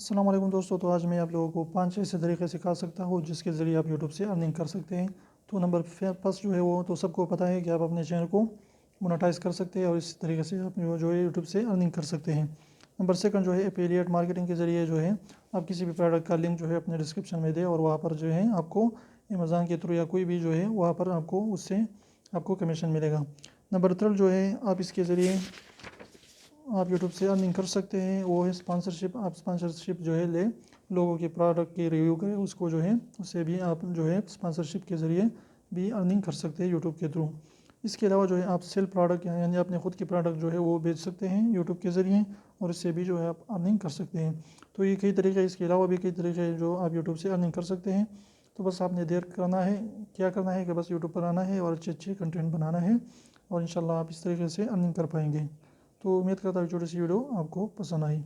अस्सलाम वालेकुम दोस्तों। तो आज मैं आप लोगों को 5 ऐसे तरीके सिखा सकता हूँ जिसके ज़रिए आप यूट्यूब से अर्निंग कर सकते हैं। तो नंबर फर्स्ट जो है वो तो सबको पता है कि आप अपने चैनल को मोनेटाइज कर सकते हैं और इस तरीके से आप जो है यूट्यूब से अर्निंग कर सकते हैं। नंबर सेकंड जो है एफिलिएट मार्केटिंग के ज़रिए जो है आप किसी भी प्रोडक्ट का लिंक जो है अपने डिस्क्रिप्शन में दें और वहाँ पर जो है आपको अमेज़न के थ्रू या कोई भी जो है वहाँ पर आपको उससे आपको कमीशन मिलेगा। नंबर थर्ड जो है आप इसके ज़रिए आप यूट्यूब से अर्निंग कर सकते हैं, वो है स्पॉन्सरशिप। आप स्पॉन्सरशिप जो है ले लोगों के प्रोडक्ट की रिव्यू करें, उसको जो है उससे भी आप जो है स्पॉन्सरशिप के ज़रिए भी अर्निंग कर सकते हैं यूट्यूब के थ्रू। इसके अलावा जो है आप सेल प्रोडक्ट यानी अपने ख़ुद के प्रोडक्ट जो है वो बेच सकते हैं यूट्यूब के ज़रिए और इससे भी जो है आप अर्निंग कर सकते हैं। तो ये कई तरीके, इसके अलावा भी कई तरीके हैं जो आप यूट्यूब से अर्निंग कर सकते हैं। तो बस आपने क्या करना है कि बस यूट्यूब पर आना है और अच्छे अच्छे कंटेंट बनाना है और इंशाल्लाह आप इस तरीके से अर्निंग कर पाएंगे। तो उम्मीद करता हूँ छोटी सी वीडियो आपको पसंद आई।